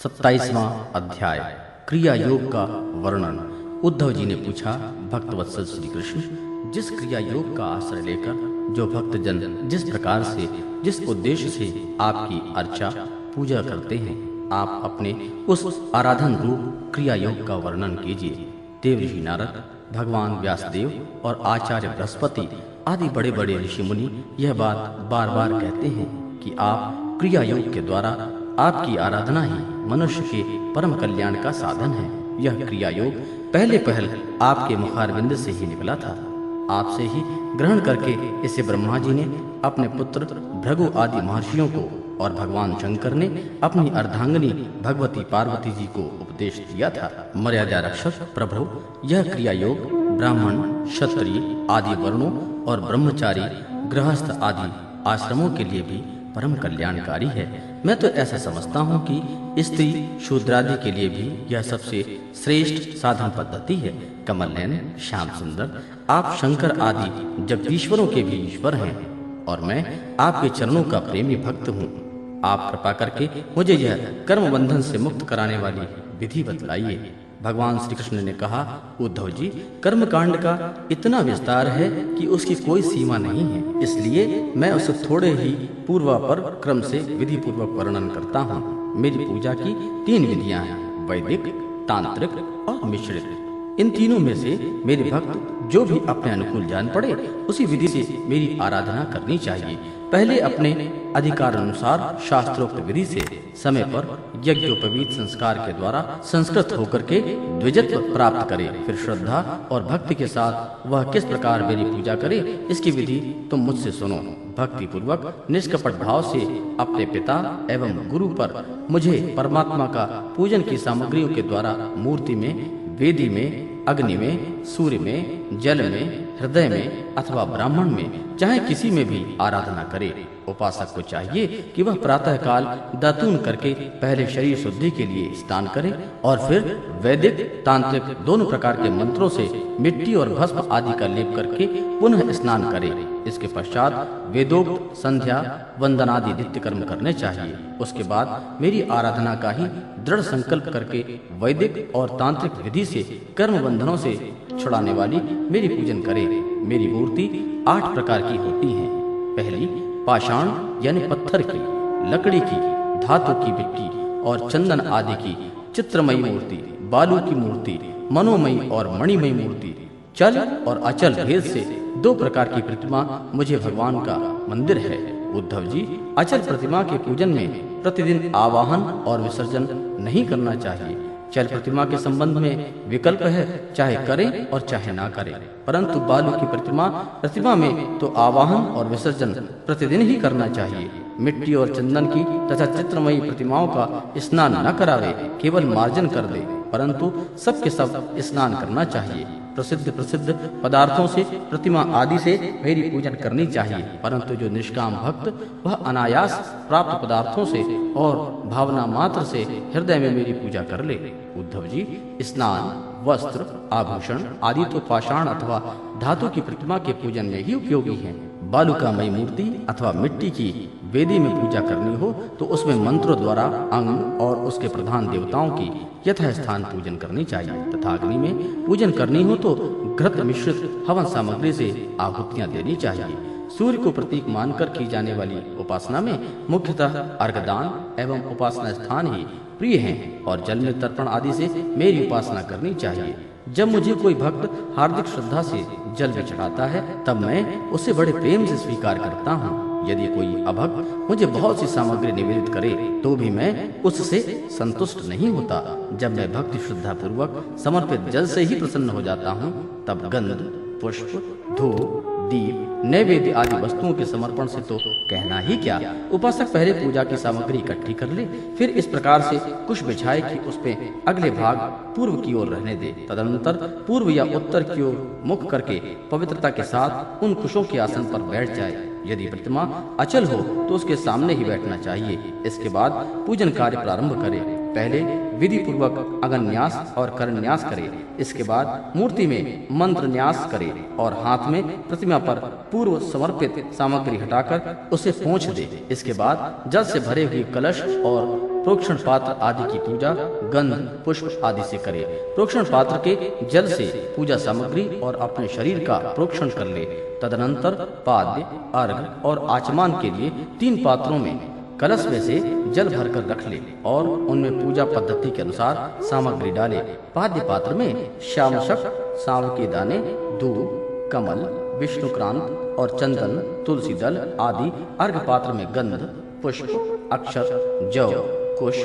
27वां अध्याय क्रिया योग का वर्णन। उद्धव जी ने पूछा, भक्तवत्सल श्री कृष्ण, जिस क्रिया योग का आश्रय लेकर जो भक्तजन जिस प्रकार से जिस उद्देश्य से आपकी अर्चा पूजा करते हैं, आप अपने उस आराधन रूप क्रिया योग का वर्णन कीजिए। देवऋषि नारद, भगवान व्यासदेव और आचार्य बृहस्पति आदि बड़े बड़े ऋषि मुनि यह बात बार बार कहते हैं कि आप क्रिया योग के द्वारा आपकी आराधना ही मनुष्य के परम कल्याण का साधन है। यह क्रिया योग पहले पहल आपके मुखारविंद से ही निकला था। आपसे ही ग्रहण करके इसे ब्रह्मा जी ने अपने पुत्र भृगु आदि महर्षियों को और भगवान शंकर ने अपनी अर्धांगिनी भगवती पार्वती जी को उपदेश दिया था। मर्यादा रक्षक प्रभु, यह क्रिया योग ब्राह्मण, क्षत्रिय आदि वर्णों और ब्रह्मचारी, गृहस्थ आदि आश्रमों के लिए भी परम कल्याणकारी है। मैं तो ऐसा समझता हूँ कि स्त्री शूद्रादि के लिए भी यह सबसे श्रेष्ठ साधन पद्धति है। कमल नयन, श्याम सुंदर, आप शंकर आदि जगदीश्वरों के भी ईश्वर हैं और मैं आपके चरणों का प्रेमी भक्त हूँ। आप कृपा करके मुझे यह कर्म बंधन से मुक्त कराने वाली विधि बतलाइए। भगवान श्री कृष्ण ने कहा, उद्धव जी, कर्म कांड का इतना विस्तार है कि उसकी कोई सीमा नहीं है, इसलिए मैं उसे थोड़े ही पूर्वापर क्रम से विधि पूर्वक वर्णन करता हूँ। मेरी पूजा की 3 विधियां हैं, वैदिक, तांत्रिक और मिश्रित। इन तीनों में से मेरे भक्त जो भी अपने अनुकूल जान पड़े उसी विधि से मेरी आराधना करनी चाहिए। पहले अपने अधिकार अनुसार शास्त्रोक्त विधि से समय पर यज्ञोपवीत संस्कार के द्वारा संस्कृत होकर के द्विजत्व प्राप्त करे। फिर श्रद्धा और भक्ति के साथ वह किस प्रकार मेरी पूजा करे, इसकी विधि तुम मुझसे सुनो। भक्ति पूर्वक निष्कपट भाव से अपने पिता एवं गुरु पर मुझे परमात्मा का पूजन की सामग्रियों के द्वारा मूर्ति में, वेदी में, अग्नि में, सूर्य में, जल में, हृदय में अथवा ब्राह्मण में, चाहे किसी में भी आराधना करे। उपासक को चाहिए कि वह प्रातः काल दातून करके पहले शरीर शुद्धि के लिए स्नान करे और फिर वैदिक तांत्रिक दोनों प्रकार के मंत्रों से मिट्टी और भस्म आदि का लेप करके पुनः स्नान करे। इसके पश्चात वेदोक्त संध्या वंदन आदि नित्य कर्म करने चाहिए। उसके बाद मेरी आराधना का ही दृढ़ संकल्प करके वैदिक और तांत्रिक विधि से कर्म बंधनों से छुड़ाने वाली मेरी पूजन करे। मेरी मूर्ति 8 प्रकार की होती है। पहली पाषाण यानी पत्थर की, लकड़ी की, धातु की, मिट्टी और चंदन आदि की चित्रमयी मूर्ति, बालू की मूर्ति, मनोमयी और मणिमयी मूर्ति, चल और अचल भेद से 2 प्रकार की प्रतिमा मुझे भगवान का मंदिर है। उद्धव जी, अचल प्रतिमा के पूजन में प्रतिदिन आवाहन और विसर्जन नहीं करना चाहिए। चल प्रतिमा के संबंध में विकल्प है, चाहे करें और चाहे ना करें, परंतु बालू की प्रतिमा में तो आवाहन और विसर्जन प्रतिदिन ही करना चाहिए। मिट्टी और चंदन की तथा चित्रमयी प्रतिमाओं का स्नान न करावे, केवल मार्जन कर दे, परंतु सबके सब स्नान करना चाहिए। प्रसिद्ध पदार्थों से, प्रतिमा आदि से मेरी पूजन करनी चाहिए, परंतु जो निष्काम भक्त वह अनायास प्राप्त पदार्थों से और भावना मात्र से हृदय में मेरी पूजा कर ले। उद्धव जी, स्नान, वस्त्र, आभूषण आदि तो पाषाण अथवा धातु की प्रतिमा के पूजन में ही उपयोगी हैं। बालुकामयी मूर्ति अथवा मिट्टी की वेदी में पूजा करनी हो तो उसमें मंत्रों द्वारा अंग और उसके प्रधान देवताओं की यथास्थान पूजन करनी चाहिए तथा अग्नि में पूजन करनी हो तो घृत मिश्रित हवन सामग्री से आहुतियां देनी चाहिए। सूर्य को प्रतीक मानकर की जाने वाली उपासना में मुख्यतः अर्घदान एवं उपासना स्थान ही प्रिय हैं और जल में तर्पण आदि से मेरी उपासना करनी चाहिए। जब मुझे कोई भक्त हार्दिक श्रद्धा से जल में चढ़ाता है तब मैं उसे बड़े प्रेम से स्वीकार करता हूँ। यदि कोई अभक्त मुझे बहुत सी सामग्री निवेदित करे तो भी मैं उससे संतुष्ट नहीं होता। जब मैं भक्ति श्रद्धा पूर्वक समर्पित जल से ही प्रसन्न हो जाता हूँ तब गंध, पुष्प, धूप, दीप, नैवेद्य आदि वस्तुओं के समर्पण से तो कहना ही क्या। उपासक पहले पूजा की सामग्री इकट्ठी कर ले, फिर इस प्रकार से कुश बिछाए कि उसमें अगले भाग पूर्व की ओर रहने दे। तदनंतर पूर्व या उत्तर की ओर मुख करके पवित्रता के साथ उन कुशों के आसन पर बैठ जाए। यदि प्रतिमा अचल हो तो उसके सामने ही बैठना चाहिए। इसके बाद पूजन कार्य प्रारंभ करे। पहले विधि पूर्वक अगन्यास और करन्यास करे। इसके बाद मूर्ति में मंत्र न्यास करे और हाथ में प्रतिमा पर पूर्व समर्पित सामग्री हटाकर उसे पोंछ दे। इसके बाद जल से भरे हुए कलश और प्रोक्षण पात्र आदि की पूजा गंध पुष्प आदि से करे। प्रोक्षण पात्र के जल से पूजा सामग्री और अपने शरीर का प्रोक्षण कर ले। तदनंतर पाद्य, अर्घ्य और आचमान के लिए 3 पात्रों में कलश में से जल भरकर रख ले और उनमें पूजा पद्धति के अनुसार सामग्री डाले। पाद्य पात्र में श्यामशक, सांव के दाने, दूब, कमल, विष्णुक्रांत और चंदन, तुलसी दल आदि। अर्घ्य पात्र में गंध, पुष्प, अक्षत, जौ, कुश,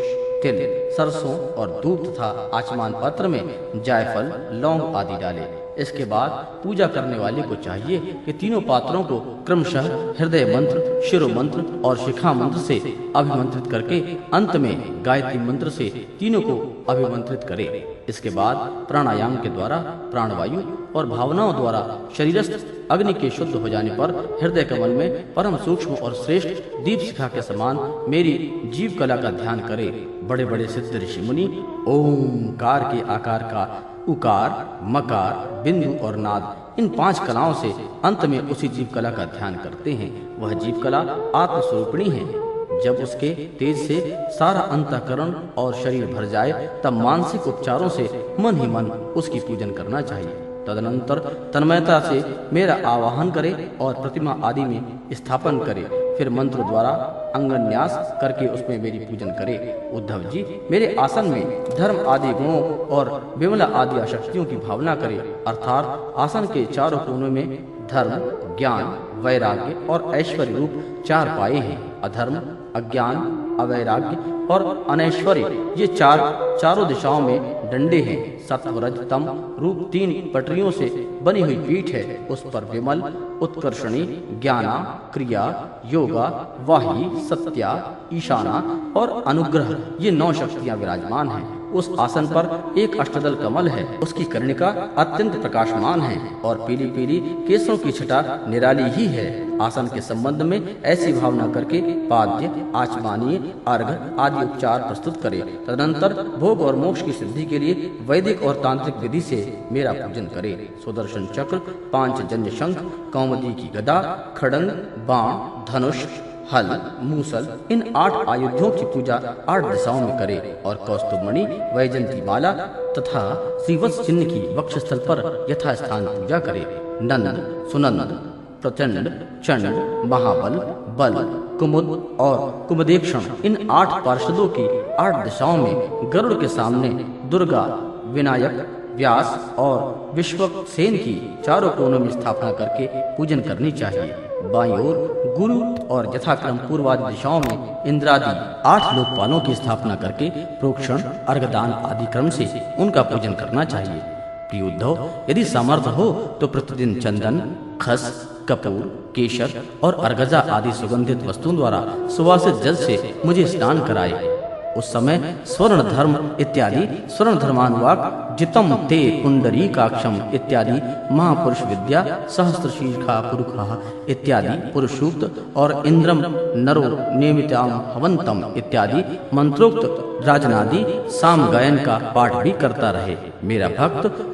तिल, सरसों और दूध तथा आचमान पात्र में जायफल, लौंग आदि डाले। इसके बाद पूजा करने वाले को चाहिए कि तीनों पात्रों को क्रमशः हृदय मंत्र, शिरो मंत्र और शिखा मंत्र से अभिमंत्रित करके अंत में गायत्री मंत्र से तीनों को अभिमंत्रित करे। इसके बाद प्राणायाम के द्वारा प्राणवायु और भावनाओं द्वारा शरीरस्थ अग्नि के शुद्ध हो जाने पर हृदय कमल में परम सूक्ष्म और श्रेष्ठ दीप शिखा के समान मेरी जीव कला का ध्यान करे। बड़े बड़े सिद्ध ऋषि मुनि ओंकार के आकार का उकार, मकार, बिंदु और नाद इन 5 कलाओं से अंत में उसी जीव कला का ध्यान करते हैं। वह जीव कला आत्मस्वरूपिणी है। जब उसके तेज से सारा अंतःकरण और शरीर भर जाए तब मानसिक उपचारों से मन ही मन उसकी पूजन करना चाहिए। तदनंतर तन्मयता से मेरा आवाहन करे और प्रतिमा आदि में स्थापन करे। फिर मंत्र द्वारा अंगन्यास करके उसमें मेरी पूजन करे। उद्धव जी मेरे आसन में धर्म आदि गुणों और विमला आदि शक्तियों की भावना करे। अर्थात आसन के चारों कोनों में धर्म, ज्ञान, वैराग्य और ऐश्वर्य रूप 4 पाए हैं। अधर्म, अज्ञान, अवैराग्य और अनैश्वर्य ये चारों दिशाओं में डंडे हैं। सत्व, रज, तम रूप 3 पटरियों से बनी हुई पीठ है। उस पर विमल, उत्कर्षणी, ज्ञाना, क्रिया, योगा, वाही, सत्या, ईशाना और अनुग्रह ये 9 शक्तियां विराजमान हैं। उस आसन पर एक अष्टदल कमल है। उसकी कर्णिका अत्यंत प्रकाशमान है और पीली पीली केसों की छटा निराली ही है। आसन के संबंध में ऐसी भावना करके पाद्य, आचमानीय, अर्घ्य आदि उपचार प्रस्तुत करे। तदनंतर भोग और मोक्ष की सिद्धि के लिए वैदिक और तांत्रिक विधि से मेरा पूजन करे। सुदर्शन चक्र, 5 जन्य शंख, कौमुदी की गदा, खड़ंग, बाण, धनुष, हल, मूसल इन 8 आयुधों की पूजा 8 दिशाओं में करे और कौस्तुभमणि, वैजंती माला तथा श्रीवत्स चिन्ह की वक्षस्थल पर यथास्थान पूजा करे। नंद, सुनंद, प्रचंड, चंड, महाबल, बल, कुमुद और कुमुदेक्षण इन 8 पार्षदों की 8 दिशाओं में गरुड़ के सामने दुर्गा, विनायक, व्यास और विश्वक्सेन की चारों कोनों में स्थापना करके पूजन करनी चाहिए। बाईं ओर गुरु और यथाक्रम पूर्वादि दिशाओं में इंद्रादि 8 लोकपालों की स्थापना करके प्रोक्षण, अर्घदान आदि क्रम से उनका पूजन करना चाहिए। प्रिय उद्धव, यदि सामर्थ्य हो तो प्रतिदिन चंदन, खस, कपूर, केशर और अर्गजा आदि सुगंधित वस्तुओं द्वारा सुवासित जल से मुझे स्नान कराए। उस समय स्वर्ण धर्म इत्यादि स्वर्ण धर्मानुवाक जितम ते पुंडरीकाक्षम इत्यादि महापुरुष विद्या, सहस्त्र शीर्षा पुरुषा इत्यादि पुरुष सूक्त और इंद्रम नरो नियमिताम हवंतम इत्यादि मंत्रोक्त राजनादि साम गायन का पाठ भी करता रहे। मेरा भक्त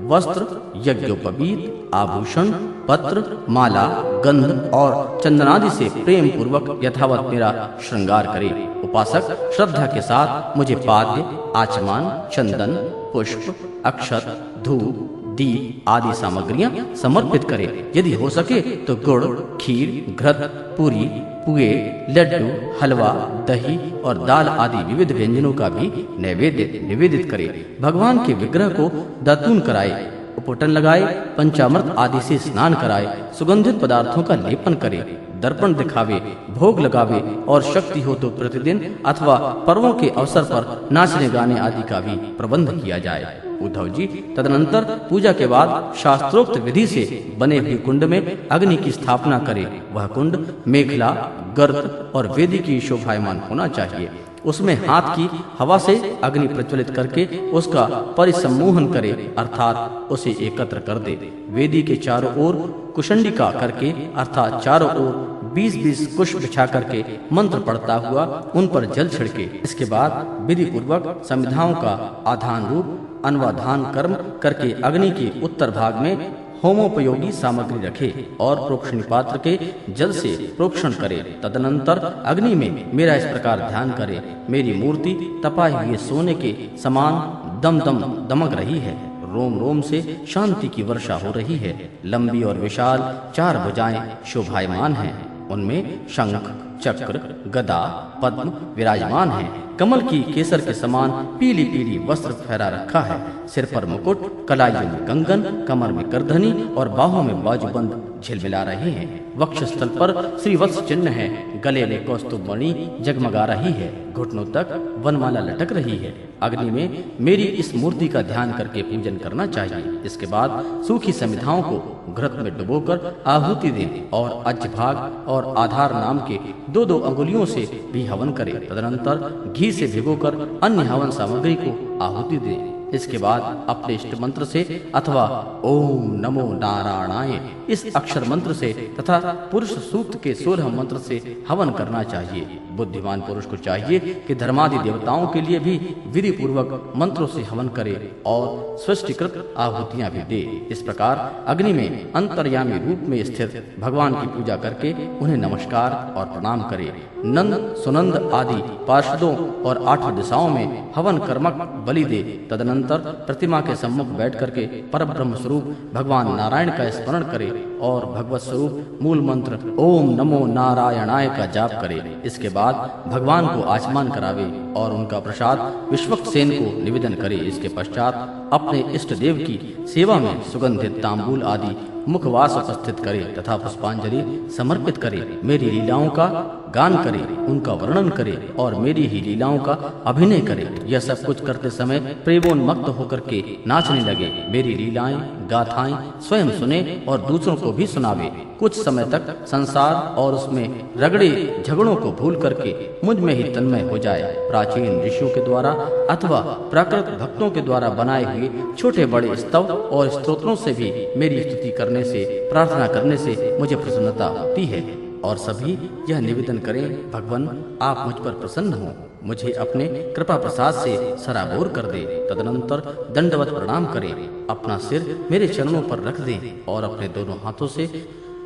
वस्त्र, यज्ञोपवीत, आभूषण, पत्र, माला, गंध और चंदनादि से प्रेम पूर्वक यथावत मेरा श्रृंगार करे। उपासक श्रद्धा के साथ मुझे पाद्य, आचमान, चंदन, पुष्प, अक्षत, धूप, दीप आदि सामग्रियां समर्पित करे। यदि हो सके तो गुड़, खीर, घृत, पूरी, पुए, लड्डू, हलवा, दही और दाल आदि विविध व्यंजनों का भी नैवेद्य निवेदित करे। भगवान के विग्रह को दातून कराए, उपटन लगाए, पंचामृत आदि से स्नान कराए, सुगंधित पदार्थों का लेपन करे, दर्पण दिखावे, भोग लगावे और शक्ति हो तो प्रतिदिन अथवा पर्वों के अवसर पर नाचने गाने आदि का भी प्रबंध किया जाए। उद्धव जी तदनंतर पूजा के बाद शास्त्रोक्त विधि से बने हुए कुंड में अग्नि की स्थापना करे। वह कुंड मेखला, गर्त और वेदी की शोभायमान होना चाहिए। उसमें हाथ की हवा से अग्नि प्रज्वलित करके उसका परिसम्मोहन करे, अर्थात उसे एकत्र कर दे। वेदी के चारों ओर कुशंडिका करके अर्थात चारों ओर 20-20 कुश बिछा करके मंत्र पढ़ता हुआ उन पर जल छिड़के। इसके बाद विधि पूर्वक संविधाओं का आधान रूप अन्वाधान कर्म करके अग्नि के उत्तर भाग में होमोपयोगी सामग्री रखे और प्रोक्षणी पात्र के जल से प्रोक्षण करे। तदनंतर अग्नि में मेरा इस प्रकार ध्यान करे, मेरी मूर्ति तपाए हुए सोने के समान दम दम दमक रही है, रोम रोम से शांति की वर्षा हो रही है। लंबी और विशाल 4 भुजाएं शोभायमान हैं, उनमें शंख, चक्र, गदा, पद्म विराजमान हैं। कमल की केसर के समान पीली पीली वस्त्र फहरा रखा है। सिर पर मुकुट, कलाइयों में कंगन, कमर में करधनी और बाहों में बाजूबंद झिलमिला रहे हैं। वक्षस्थल पर श्रीवत्स चिन्ह है, गले में कौस्तुभ मणि जगमगा रही है, घुटनों तक वनमाला लटक रही है। अग्नि में मेरी इस मूर्ति का ध्यान करके पूजन करना चाहिए। इसके बाद सूखी समिधाओं को घृत में डुबोकर आहुति दें और अज्यभाग और आधार नाम के 2-2 अंगुलियों से भी हवन करें। तदनंतर घी से भिगोकर अन्य हवन सामग्री को आहुति दें। इसके बाद अपने इष्ट मंत्र से अथवा ओम नमो नारायणाय इस अक्षर मंत्र से तथा पुरुष सूक्त के 16 मंत्र से हवन करना चाहिए। बुद्धिमान पुरुष को चाहिए कि धर्मादि देवताओं के लिए भी विधि पूर्वक मंत्रों से हवन करे और सृष्टिकृत आहुतियां भी दे। इस प्रकार अग्नि में अंतर्यामी रूप में स्थित भगवान की पूजा करके उन्हें नमस्कार और प्रणाम करे। नंद, सुनंद आदि पार्षदों और 8 दिशाओं में हवन कर्मक बलि दे। तदनंतर प्रतिमा के सम्मुख बैठ करके परब्रह्म स्वरूप भगवान नारायण का स्मरण करे और भगवत स्वरूप मूल मंत्र ओम नमो नारायणाय का जाप करे। इसके बाद भगवान को आचमन करावे और उनका प्रसाद विश्वक्सेन को निवेदन करे। इसके पश्चात अपने इष्ट देव की सेवा में सुगंधित तांबूल आदि मुखवास उपस्थित करे तथा पुष्पांजलि समर्पित करे। मेरी लीलाओं का गान करे, उनका वर्णन करे और मेरी ही लीलाओं का अभिनय करे। यह सब कुछ करते समय प्रेमोन्मत्त होकर के नाचने लगे। मेरी लीलाएं गाथाएं स्वयं सुने और दूसरों को भी सुनावे। कुछ समय तक संसार और उसमें रगड़े झगड़ों को भूल करके मुझ में ही तन्मय हो जाए। प्राचीन ऋषियों के द्वारा अथवा प्राकृत भक्तों के द्वारा बनाए हुए छोटे बड़े स्तव और स्तोत्रों से भी मेरी स्तुति करने से, प्रार्थना करने से मुझे प्रसन्नता होती है। और सभी यह निवेदन करें, भगवान आप मुझ पर प्रसन्न हो, मुझे अपने कृपा प्रसाद से सराबोर कर दे। तदनंतर दंडवत प्रणाम करें, अपना सिर मेरे चरणों पर रख दें और अपने दोनों हाथों से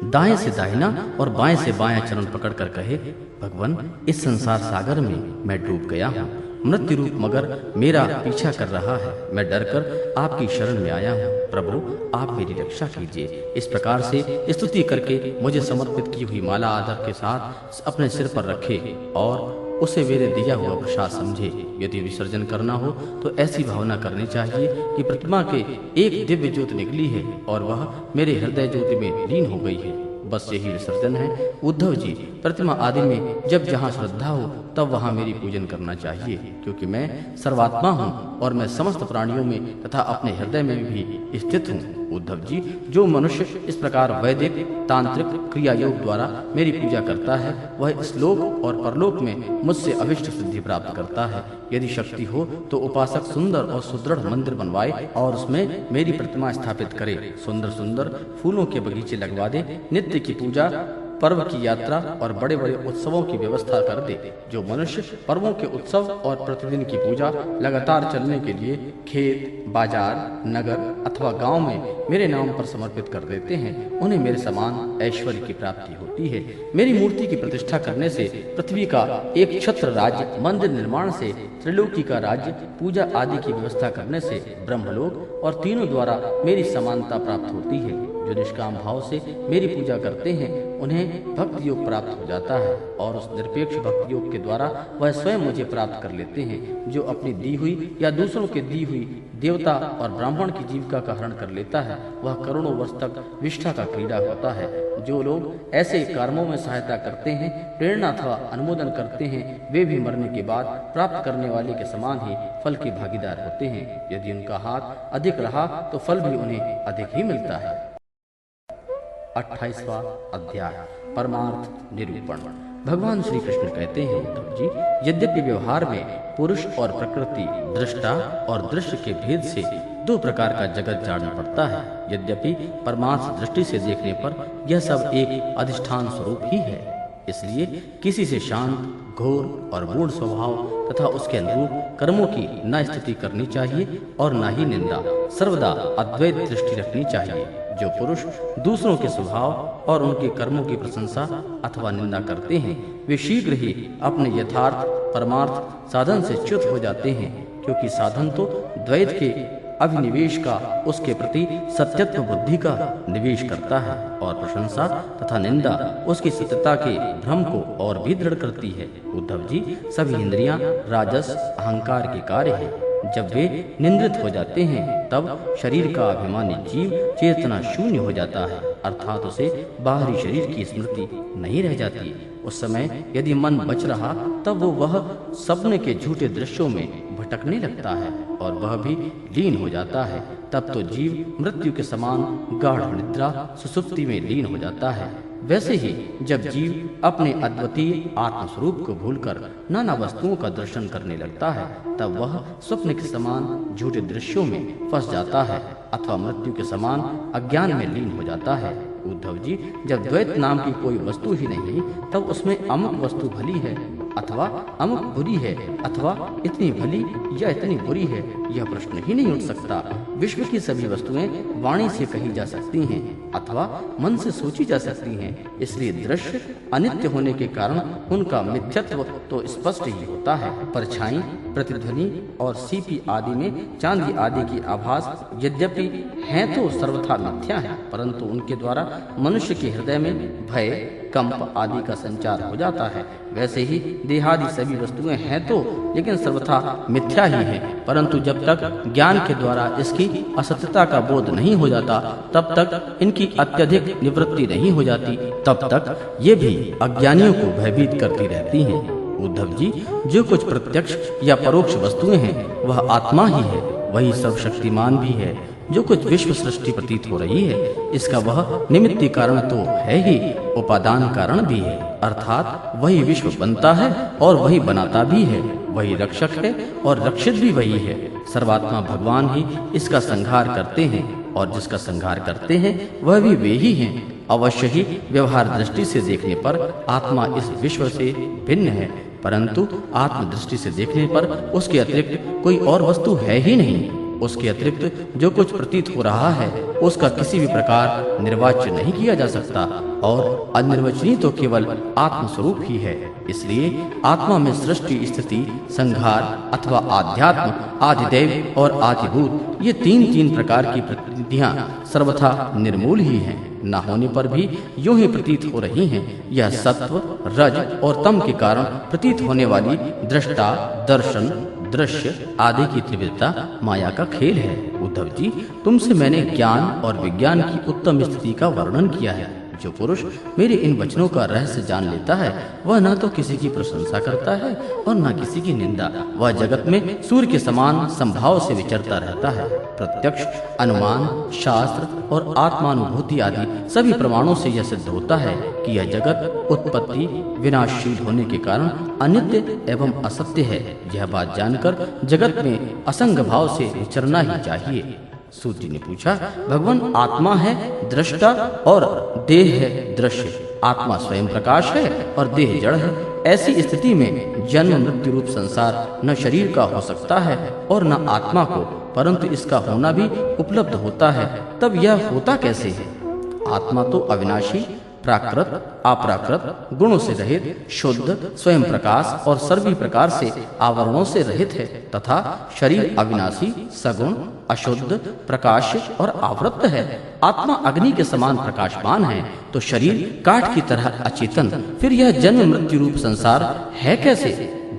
दाएं से दाहिना और बाएं से बायां चरण पकड़कर कहे, भगवान इस संसार सागर में मैं डूब गया हूँ, मृत्यु रूप मगर मेरा पीछा कर रहा है, मैं डरकर आपकी शरण में आया हूँ, प्रभु आप मेरी रक्षा कीजिए। इस प्रकार से स्तुति करके मुझे समर्पित की हुई माला आदर के साथ अपने सिर पर रखे और उसे मेरे दिया हुआ प्रसाद समझे। यदि विसर्जन करना हो तो ऐसी भावना करनी चाहिए कि प्रतिमा के एक दिव्य ज्योति निकली है और वह मेरे हृदय ज्योति में लीन हो गई है। बस यही विसर्जन है। उद्धव जी, प्रतिमा आदि में जब जहाँ श्रद्धा हो तब वहाँ मेरी पूजन करना चाहिए, क्योंकि मैं सर्वात्मा हूँ और मैं समस्त प्राणियों में तथा अपने हृदय में भी स्थित हूँ। उद्धव जी, जो मनुष्य इस प्रकार वैदिक तांत्रिक क्रिया योग द्वारा मेरी पूजा करता है वह इस लोक और परलोक में मुझसे अभिष्ट सिद्धि प्राप्त करता है। यदि शक्ति हो तो उपासक सुंदर और सुदृढ़ मंदिर बनवाए और उसमें मेरी प्रतिमा स्थापित करे, सुंदर सुंदर फूलों के बगीचे लगवा दे, नित्य की पूजा, पर्व की यात्रा और बड़े बड़े उत्सवों की व्यवस्था कर दे। जो मनुष्य पर्वों के उत्सव और प्रतिदिन की पूजा लगातार चलने के लिए खेत, बाजार, नगर अथवा गांव में मेरे नाम पर समर्पित कर देते हैं, उन्हें मेरे समान ऐश्वर्य की प्राप्ति होती है। मेरी मूर्ति की प्रतिष्ठा करने से पृथ्वी का एक छत्र राज्य, मंदिर निर्माण से त्रिलोकी का राज्य, पूजा आदि की व्यवस्था करने से ब्रह्मलोक और तीनों द्वारा मेरी समानता प्राप्त होती है। जो निष्काम भाव से मेरी पूजा करते हैं उन्हें भक्ति योग प्राप्त हो जाता है और उस निरपेक्ष भक्ति योग के द्वारा वह स्वयं मुझे प्राप्त कर लेते हैं। जो अपनी दी हुई या दूसरों के दी हुई देवता और ब्राह्मण की जीविका का हरण कर लेता है वह करोड़ों वर्ष तक विष्ठा का क्रीड़ा होता है। जो लोग ऐसे कर्मों में सहायता करते हैं, प्रेरणा अथवा अनुमोदन करते हैं, वे भी मरने के बाद प्राप्त करने वाले के समान ही फल के भागीदार होते हैं। यदि उनका हाथ अधिक रहा तो फल भी उन्हें अधिक ही मिलता है। 28वां अध्याय, परमार्थ निरूपण। भगवान श्री कृष्ण कहते हैं, उद्धव जी, यद्यपि व्यवहार में पुरुष और प्रकृति, दृष्टा और दृश्य के भेद से 2 प्रकार का जगत जानना पड़ता है, यद्यपि परमार्थ दृष्टि से देखने पर यह सब एक अधिष्ठान स्वरूप ही है। इसलिए किसी से शांत, घोर और मूढ़ स्वभाव तथा उसके अनुरूप कर्मों की न स्तुति करनी चाहिए और न ही निंदा। सर्वदा अद्वैत दृष्टि रखनी चाहिए। जो पुरुष दूसरों के स्वभाव और उनके कर्मों की प्रशंसा अथवा निंदा करते हैं वे शीघ्र ही अपने यथार्थ परमार्थ साधन से च्युत हो जाते हैं, क्योंकि साधन तो द्वैत के अभिनिवेश का उसके प्रति सत्यत्व बुद्धि का निवेश करता है और प्रशंसा तथा निंदा उसकी सत्यता के भ्रम को और भी दृढ़ करती है। उद्धव जी, सभी इंद्रियां राजस अहंकार के कार्य हैं। जब वे निंद्रित हो जाते हैं तब शरीर का अभिमानी जीव चेतना शून्य हो जाता है, अर्थात उसे बाहरी शरीर की स्मृति नहीं रह जाती। उस समय यदि मन बच रहा तब वह सपने के झूठे दृश्यों में भटकने लगता है और वह भी लीन हो जाता है। तब तो जीव मृत्यु के समान गाढ़ निद्रा सुसुप्ति में लीन हो जाता है। वैसे ही जब जीव अपने अद्वितीय आत्मस्वरूप को भूलकर नाना वस्तुओं का दर्शन करने लगता है तब वह स्वप्न के समान झूठे दृश्यों में फंस जाता है अथवा मृत्यु के समान अज्ञान में लीन हो जाता है। उद्धव जी, जब द्वैत नाम की कोई वस्तु ही नहीं तब उसमें अमुक वस्तु भली है अथवा अमुक बुरी है अथवा इतनी भली या इतनी बुरी है, यह प्रश्न ही नहीं उठ सकता। विश्व की सभी वस्तुएं वाणी से कही जा सकती हैं अथवा मन से सोची जा सकती हैं, इसलिए दृश्य अनित्य होने के कारण उनका मिथ्यत्व तो स्पष्ट ही होता है। परछाई, प्रतिध्वनि और सीपी आदि में चांदी आदि की आभास यद्यपि हैं तो सर्वथा मिथ्या है, परंतु उनके द्वारा मनुष्य के हृदय में भय, कंप आदि का संचार हो जाता है। वैसे ही देहादि सभी वस्तुएं हैं तो लेकिन सर्वथा मिथ्या ही हैं, परंतु जब तक ज्ञान के द्वारा इसकी असत्यता का बोध नहीं हो जाता तब तक इनकी अत्यधिक निवृत्ति नहीं हो जाती, तब तक ये भी अज्ञानियों को भयभीत करती रहती हैं। उद्धव जी, जो कुछ प्रत्यक्ष या परोक्ष वस्तुएं हैं वह आत्मा ही है, वही सर्वशक्तिमान भी है। जो कुछ विश्व सृष्टि प्रतीत हो रही है इसका वह निमित्त कारण तो है ही, उपादान कारण भी है, अर्थात वही विश्व बनता है और वही बनाता भी है, वही रक्षक है और रक्षित भी वही है। सर्वात्मा भगवान ही इसका संहार करते हैं और जिसका संहार करते हैं वह भी वे ही हैं। अवश्य ही व्यवहार दृष्टि से देखने पर आत्मा इस विश्व से भिन्न है, परंतु आत्म दृष्टि से देखने पर उसके अतिरिक्त कोई और वस्तु है ही नहीं। उसके अतिरिक्त जो कुछ प्रतीत हो रहा है उसका किसी भी प्रकार निर्वाच्य नहीं किया जा सकता और अनिर्वचनीय तो केवल आत्मस्वरूप ही है। इसलिए आत्मा में सृष्टि, स्थिति, संहार अथवा आध्यात्म, आदिदेव और आदिभूत ये तीन प्रकार की प्रतिनिधियां सर्वथा निर्मूल ही हैं, न होने पर भी यूं ही प्रतीत हो रही हैं। यह सत्व, रज और तम के कारण प्रतीत होने वाली दृष्टा, दर्शन, दृश्य आदि की त्रिविधता माया का खेल है। उद्धव जी, तुमसे मैंने ज्ञान और विज्ञान की उत्तम स्थिति का वर्णन किया है। जो पुरुष मेरे इन वचनों का रहस्य जान लेता है वह न तो किसी की प्रशंसा करता है और न किसी की निंदा। वह जगत में सूर्य के समान संभाव से विचरता रहता है। प्रत्यक्ष, अनुमान, शास्त्र और आत्मानुभूति आदि सभी प्रमाणों से यह सिद्ध होता है कि यह जगत उत्पत्ति विनाशशील होने के कारण अनित्य एवं असत्य है। यह बात जानकर जगत में असंग भाव से विचरना ही चाहिए। सूत जी ने पूछा, भगवान आत्मा है दृष्टा और देह है दृश्य। आत्मा स्वयं प्रकाश है और देह जड़ है। ऐसी स्थिति में जन्म मृत्यु रूप संसार न शरीर का हो सकता है और न आत्मा को, परंतु इसका होना भी उपलब्ध होता है। तब यह होता कैसे है? आत्मा तो अविनाशी, प्राकृत, अपराकृत, गुणों से रहित, शुद्ध, स्वयं प्रकाश और सभी प्रकार से आवरणों से रहित है तथा शरीर अविनाशी, सगुण, अशुद्ध, प्रकाश और आवृत्त है। आत्मा अग्नि के समान प्रकाशमान है तो शरीर काठ की तरह अचेतन। फिर यह जन्म मृत्यु रूप संसार है कैसे?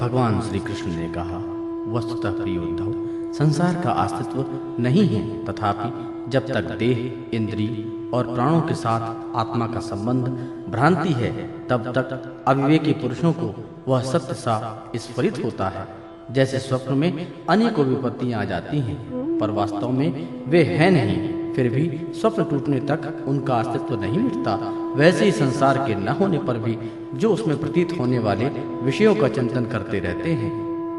भगवान श्री कृष्ण ने कहा, वस्तुतः प्रिय उद्धव, संसार का अस्तित्व नहीं है, तथापि जब तक देह, इंद्रिय और प्राणों के साथ आत्मा का संबंध भ्रांति है तब तक अविवेकी पुरुषों को वह सत्य सा स्फुरित होता है। जैसे स्वप्न में अनेकों विपत्तियां आ जाती हैं पर वास्तव में वे हैं नहीं, फिर भी स्वप्न टूटने तक उनका अस्तित्व नहीं मिटता, वैसे ही संसार के न होने पर भी जो उसमें प्रतीत होने वाले विषयों का चिंतन करते रहते हैं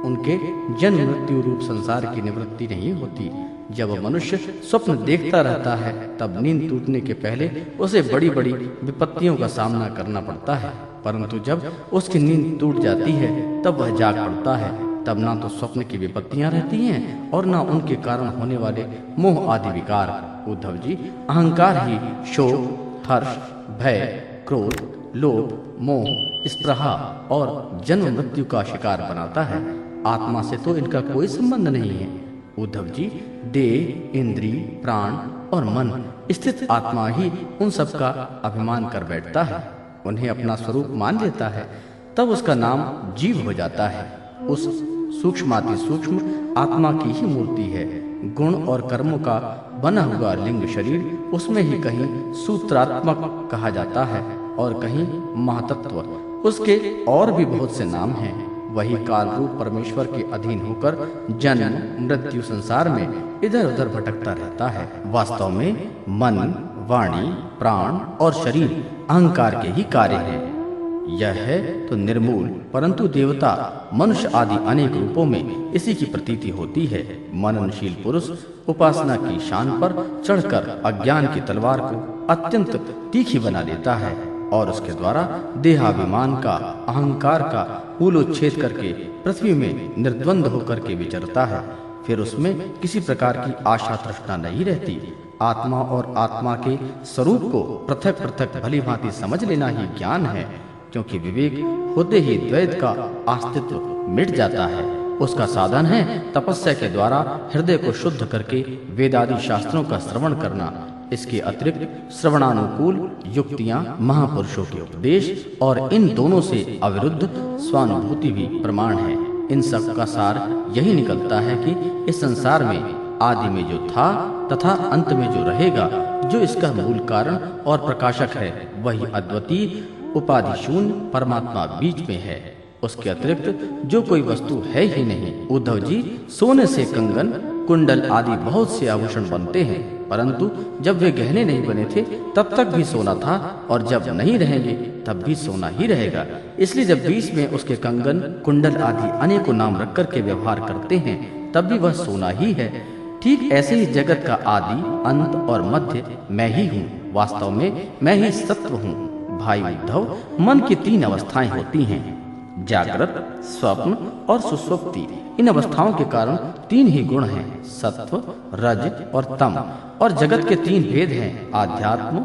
उनके जन्म मृत्यु रूप संसार की निवृत्ति नहीं होती। जब मनुष्य स्वप्न देखता रहता है तब नींद टूटने के पहले उसे बड़ी बड़ी विपत्तियों का सामना करना पड़ता है, परंतु जब उसकी नींद टूट जाती है तब वह जाग पड़ता है। तब ना तो स्वप्न की विपत्तियां रहती हैं और ना उनके कारण होने वाले मोह आदि विकार। उद्धव जी, अहंकार ही शोक, हर्ष, भय, क्रोध, लोभ, मोह, स्पृहा और जन्म मृत्यु का शिकार बनाता है। आत्मा से तो इनका कोई संबंध नहीं है। उद्धव जी, देह, इंद्रिय, प्राण और मन स्थित आत्मा ही उन सब का अभिमान कर बैठता है, उन्हें अपना स्वरूप मान लेता है, तब उसका नाम जीव हो जाता है। उस सूक्ष्माति सूक्ष्म आत्मा की ही मूर्ति है। गुण और कर्मों का बना हुआ लिंग शरीर, उसमें ही कहीं सूत्रात्मक कहा जाता है और कहीं महातत्व। उसके और भी बहुत से नाम हैं। वही काल रूप परमेश्वर के अधीन होकर जन्म मृत्यु संसार में इधर उधर भटकता रहता है। वास्तव में मन, वाणी, प्राण और शरीर अहंकार के ही कार्य हैं। यह है तो निर्मूल, परंतु देवता, मनुष्य आदि अनेक रूपों में इसी की प्रतीति होती है। मननशील पुरुष उपासना की शान पर चढ़कर अज्ञान की तलवार को अत्यंत तीखी बना लेता है और उसके द्वारा देहाभिमान का, अहंकार का मूलोच्छेद करके पृथ्वी में निर्द्वंद होकर के विचरता है। फिर उसमें किसी प्रकार की आशा तृष्णा नहीं रहती। आत्मा और आत्मा के स्वरूप को पृथक पृथक भली भांति समझ लेना ही ज्ञान है, क्योंकि विवेक होते ही द्वैत का अस्तित्व मिट जाता है। उसका साधन है तपस्या के द्वारा हृदय को शुद्ध करके वेदादि शास्त्रों का श्रवण करना। इसके अतिरिक्त श्रवणानुकूल युक्तियां, महापुरुषों के उपदेश और इन दोनों से अविरुद्ध स्वानुभूति भी प्रमाण है। इन सब का सार यही निकलता है कि इस संसार में आदि में जो था तथा अंत में जो रहेगा, जो इसका मूल कारण और प्रकाशक है, वही अद्वितीय उपाधि शून्य परमात्मा बीच में है। उसके अतिरिक्त जो कोई वस्तु है ही नहीं। उद्धव जी, सोने से कंगन, कुंडल आदि बहुत से आभूषण बनते हैं, परंतु जब वे गहने नहीं बने थे तब तक भी सोना था, और जब नहीं रहेंगे तब भी सोना ही रहेगा। इसलिए जब बीच में उसके कंगन, कुंडल आदि अनेकों नाम रख कर के व्यवहार करते हैं, तब भी वह सोना ही है। ठीक ऐसे ही जगत का आदि, अंत और मध्य मैं ही हूँ। वास्तव में मैं ही सत्व हूँ। भाई उद्धव, मन की 3 अवस्थाएं होती हैं, जागृत, स्वप्न और सुषुप्ति। इन अवस्थाओं के कारण 3 ही गुण हैं, सत्व, रज और तम। और जगत के 3 भेद हैं, आध्यात्म,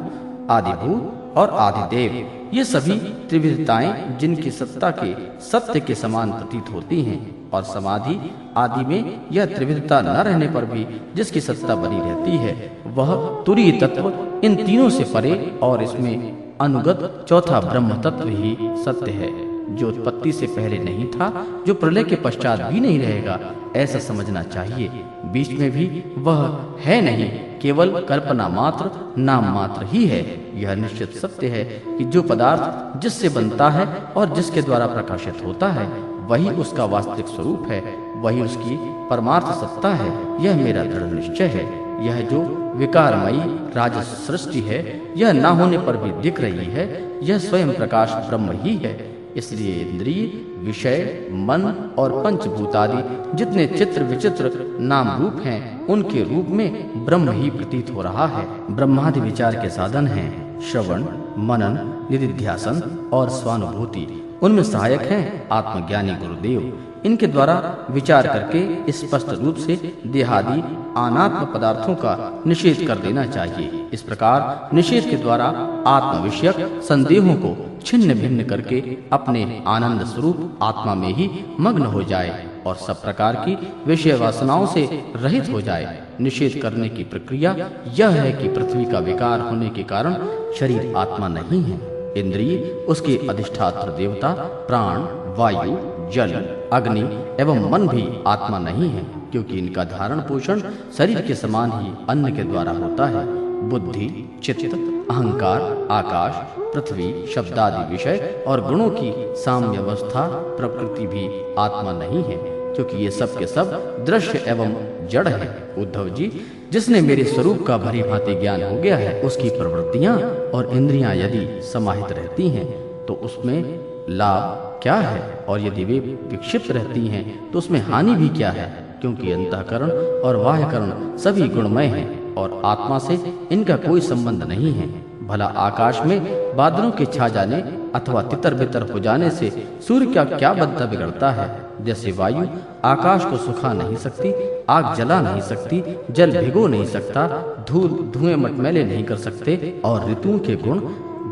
आदिभूत और आदिदेव। ये सभी त्रिविधताएं जिनकी सत्ता के सत्य के समान प्रतीत होती हैं, और समाधि आदि में यह त्रिविधता न रहने पर भी जिसकी सत्ता बनी रहती है, वह तुरीय तत्व इन तीनों से परे और इसमें अनुगत चौथा ब्रह्म तत्व ही सत्य है, जो उत्पत्ति से पहले नहीं था, जो प्रलय के पश्चात भी नहीं रहेगा, ऐसा समझना चाहिए। बीच में भी वह है नहीं, केवल कल्पना मात्र, नाम मात्र ही है। यह निश्चित सत्य है कि जो पदार्थ जिससे बनता है और जिसके द्वारा प्रकाशित होता है, वही उसका वास्तविक स्वरूप है, वही उसकी परमार्थ सत्ता है। यह मेरा दृढ़ निश्चय है। यह जो विकारमयी राजस सृष्टि है, यह ना होने पर भी दिख रही है, यह स्वयं प्रकाश ब्रह्म ही है। इसलिए इंद्रिय, विषय, मन और पंचभूतादि जितने चित्र विचित्र नाम रूप हैं, उनके रूप में ब्रह्म ही प्रतीत हो रहा है। ब्रह्मादि विचार के साधन हैं श्रवण, मनन, निधिध्यासन और स्वानुभूति। उनमें सहायक हैं आत्मज्ञानी गुरुदेव। इनके द्वारा विचार करके स्पष्ट रूप से देहादि अनात्म पदार्थों का निषेध कर देना चाहिए। इस प्रकार निषेध के द्वारा आत्म विषयक संदेहों को छिन्न भिन्न करके अपने आनंद स्वरूप आत्मा में ही मग्न हो जाए और सब प्रकार की विषय वासनाओं से रहित हो जाए। निषेध करने की प्रक्रिया यह है कि पृथ्वी का विकार होने के कारण शरीर आत्मा नहीं है। इंद्रिय, उसके अधिष्ठात्र देवता, प्राण, वायु, जल, अग्नि एवं मन भी आत्मा नहीं है, क्योंकि इनका धारण पोषण शरीर के समान ही अन्न के द्वारा होता है। बुद्धि, चित्त, अहंकार, आकाश, पृथ्वी, शब्दादि विषय और गुणों की साम्यावस्था प्रकृति भी आत्मा नहीं है, क्योंकि ये सब के सब दृश्य एवं जड़ है। उद्धव जी, जिसने मेरे स्वरूप का भली भांति ज्ञान हो गया है, उसकी प्रवृत्तियां और इंद्रियां यदि समाहित रहती हैं तो उसमें लाभ क्या है, और यदि वे विक्षिप्त रहती हैं तो उसमें हानि भी क्या है, क्योंकि अंतःकरण और बाह्यकरण सभी गुणमय हैं और आत्मा से इनका कोई संबंध नहीं है। भला आकाश में बादलों के छा जाने अथवा तितर बितर हो जाने से सूर्य का क्या बनता बिगड़ता है, जैसे वायु आकाश को सुखा नहीं सकती, आग जला नहीं सकती, जल भिगो नहीं सकता, धूल धुएं मटमैले नहीं कर सकते और ऋतुओं के गुण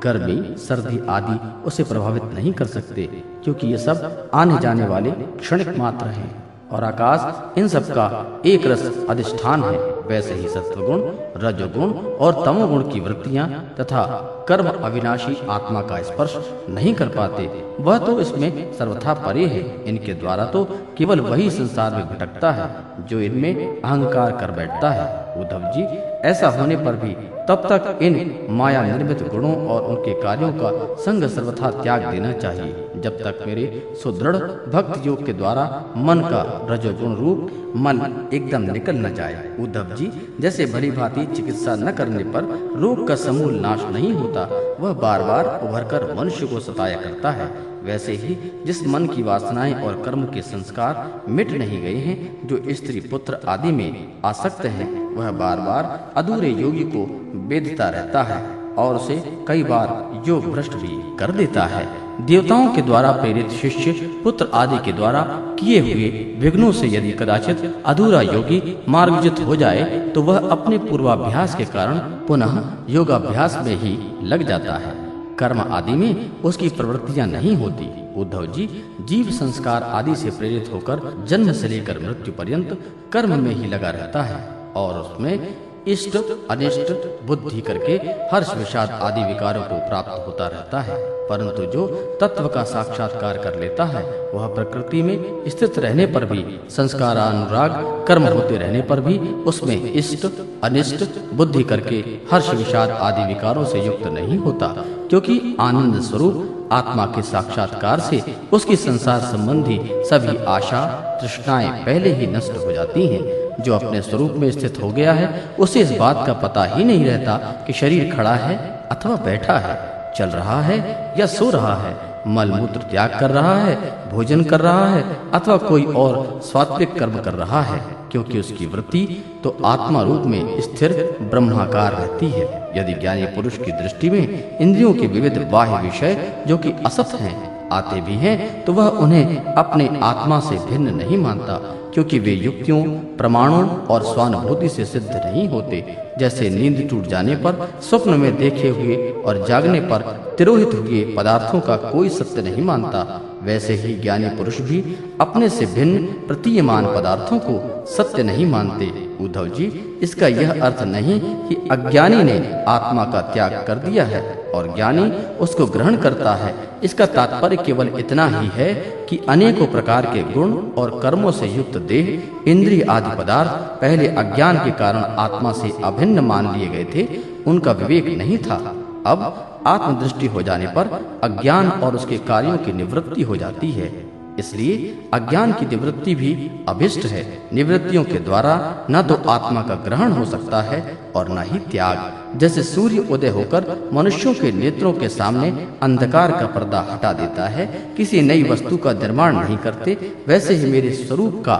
गर्मी सर्दी आदि उसे प्रभावित नहीं कर सकते, क्योंकि ये सब आने जाने वाले क्षणिक मात्र हैं और आकाश इन सब का एक रस अधिष्ठान है। वैसे ही सत्वगुण, रजोगुण और तमोगुण की वृत्तियां तथा कर्म अविनाशी आत्मा का स्पर्श नहीं कर पाते। वह तो इसमें सर्वथा परे है। इनके द्वारा तो केवल वही संसार में भटकता है जो इनमें अहंकार कर बैठता है। उद्धव जी, ऐसा होने पर भी तब तक इन माया निर्मित गुणों और उनके कार्यों का संग सर्वथा त्याग देना चाहिए, जब तक मेरे सुदृढ़ भक्त योग के द्वारा मन का रजोगुण रूप मन एकदम निकल न जाए। उद्धव जी, जैसे भली भांति चिकित्सा न करने पर रोग का समूल नाश नहीं होता, वह बार बार उभरकर मनुष्य को सताया करता है, वैसे ही जिस मन की वासनाएं और कर्म के संस्कार मिट नहीं गए हैं, जो स्त्री पुत्र आदि में आसक्त हैं, वह बार बार अधूरे योगी को बेधता रहता है और उसे कई बार योग भ्रष्ट भी कर देता है। देवताओं के द्वारा प्रेरित शिष्य पुत्र आदि के द्वारा किए हुए विघ्नों से यदि कदाचित अधूरा योगी मार्गजित हो जाए तो वह अपने पूर्वाभ्यास के कारण पुनः योगाभ्यास में ही लग जाता है। कर्म आदि में उसकी प्रवृत्तियां नहीं होती। उद्धव जी, जीव संस्कार आदि से प्रेरित होकर जन्म से लेकर मृत्यु पर्यंत कर्म में ही लगा रहता है और उसमें इष्ट अनिष्ट बुद्धि करके हर्ष विषाद आदि विकारों को प्राप्त होता रहता है। परंतु जो तत्व का साक्षात्कार कर लेता है, वह प्रकृति में स्थित रहने पर भी, संस्कारानुराग कर्म होते रहने पर भी उसमें इष्ट अनिष्ट बुद्धि करके हर्ष विषाद आदि विकारों से युक्त नहीं होता, क्योंकि आनंद स्वरूप आत्मा के साक्षात्कार से उसकी संसार संबंधी सभी आशा तृष्णाएं पहले ही नष्ट हो जाती हैं। जो अपने स्वरूप में स्थित हो गया है, उसे इस बात का पता ही नहीं रहता कि शरीर खड़ा है अथवा बैठा है, चल रहा है या सो रहा है, मल मूत्र त्याग कर रहा है, भोजन कर रहा है अथवा कोई और सात्विक कर्म कर रहा है, क्योंकि उसकी वृत्ति तो आत्मा रूप में स्थिर ब्रह्माकार रहती है। यदि ज्ञानी पुरुष की दृष्टि में इंद्रियों के विविध बाह्य विषय जो कि असत हैं आते भी हैं, तो वह उन्हें अपने आत्मा से भिन्न नहीं मानता, क्योंकि वे युक्तियों प्रमाणों और स्वानुभूति से सिद्ध नहीं होते। जैसे नींद टूट जाने पर स्वप्न में देखे हुए और जागने पर तिरोहित हुए पदार्थों का कोई सत्य नहीं मानता, वैसे ही ज्ञानी पुरुष भी अपने से भिन्न प्रतीयमान पदार्थों को सत्य नहीं मानते। उद्धव जी, इसका यह अर्थ नहीं कि अज्ञानी ने आत्मा का त्याग कर दिया है और ज्ञानी उसको ग्रहण करता है। इसका तात्पर्य केवल इतना ही है कि अनेकों प्रकार के गुण और कर्मों से युक्त देह, इंद्रिय आदि पदार्थ पहले अज्ञान के कारण आत्मा से अभिन्न मान लिए गए थे, उनका विवेक नहीं था। अब आत्मदृष्टि हो जाने पर अज्ञान और उसके कार्यों की निवृत्ति हो जाती है। इसलिए अज्ञान की निवृत्ति भी अभिष्ट है। निवृत्तियों के द्वारा न तो आत्मा का ग्रहण हो सकता है और न ही त्याग। जैसे सूर्य उदय होकर मनुष्यों के नेत्रों के सामने अंधकार का पर्दा हटा देता है, किसी नई वस्तु का निर्माण नहीं करते, वैसे ही मेरे स्वरूप का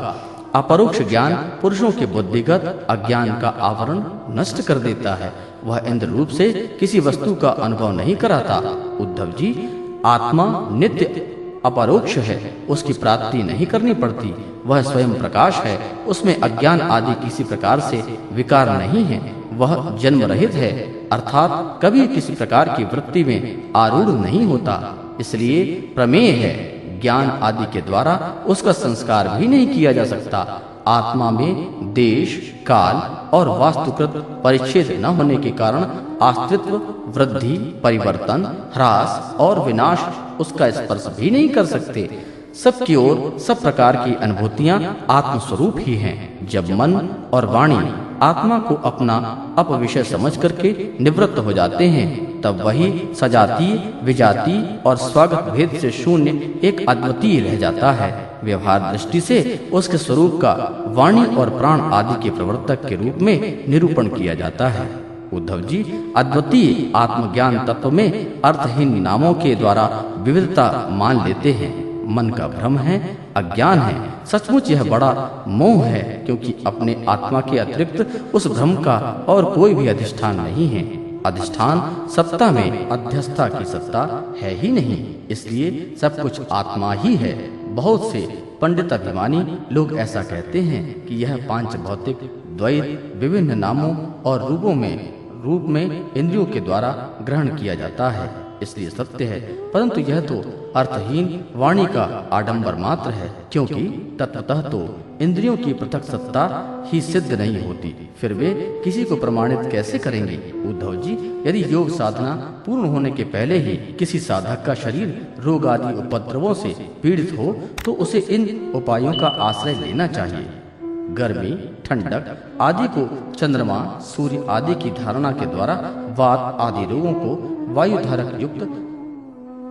अपरोक्ष ज्ञान पुरुषों के बुद्धिगत अज्ञान का आवरण नष्ट कर देता है। वह इंद्र रूप से किसी वस्तु का अनुभव नहीं कराता। उद्धव जी, आत्मा नित्य अपरोक्ष है, उसकी प्राप्ति नहीं करनी पड़ती। वह स्वयं प्रकाश है, उसमें अज्ञान आदि किसी प्रकार से विकार नहीं है। वह जन्म रहित है, अर्थात कभी किसी प्रकार की वृत्ति में आरूढ़ नहीं होता, इसलिए प्रमेय है। ज्ञान आदि के द्वारा उसका संस्कार भी नहीं किया जा सकता। आत्मा में देश काल और वास्तुकृत परिच्छेद न होने के कारण अस्तित्व, वृद्धि, परिवर्तन, ह्रास और विनाश उसका स्पर्श भी नहीं कर सकते। सबकी ओर सब प्रकार की अनुभूतियां आत्मस्वरूप ही हैं। जब मन और वाणी आत्मा को अपना अपविषय समझ करके निवृत्त हो जाते हैं, तब वही सजातीय, विजातीय और स्वागत भेद से शून्य एक अद्वितीय रह जाता है। व्यवहार दृष्टि से उसके स्वरूप का वाणी और प्राण आदि के प्रवर्तक के रूप में निरूपण किया जाता है। उद्धव जी, अद्वितीय आत्मज्ञान तत्व में अर्थहीन नामों के द्वारा विविधता मान लेते हैं। मन का भ्रम है, अज्ञान है। सचमुच यह बड़ा मोह है, क्योंकि अपने आत्मा के अतिरिक्त उस भ्रम का और कोई भी अधिष्ठान नहीं है। अधिष्ठान सत्ता में अध्यस्था की सत्ता है ही नहीं, इसलिए सब कुछ आत्मा ही है। बहुत से पंडिताभिमानी लोग ऐसा कहते हैं कि यह पांच भौतिक द्वैत विभिन्न नामों और रूप में इंद्रियों के द्वारा ग्रहण किया जाता है, इसलिए सत्य है, परंतु यह तो अर्थहीन वाणी का आडंबर मात्र है, क्योंकि तत्वतः तो इंद्रियों की पृथक सत्ता ही सिद्ध नहीं होती, फिर वे किसी को प्रमाणित कैसे करेंगे। उद्धव जी, यदि योग साधना पूर्ण होने के पहले ही किसी साधक का शरीर रोग आदि उपद्रवों से पीड़ित हो तो उसे इन उपायों का आश्रय लेना चाहिए। गर्मी, ठंडक आदि को चंद्रमा, सूर्य आदि की धारणा के द्वारा, वात आदि रोगों को वायुधारक युक्त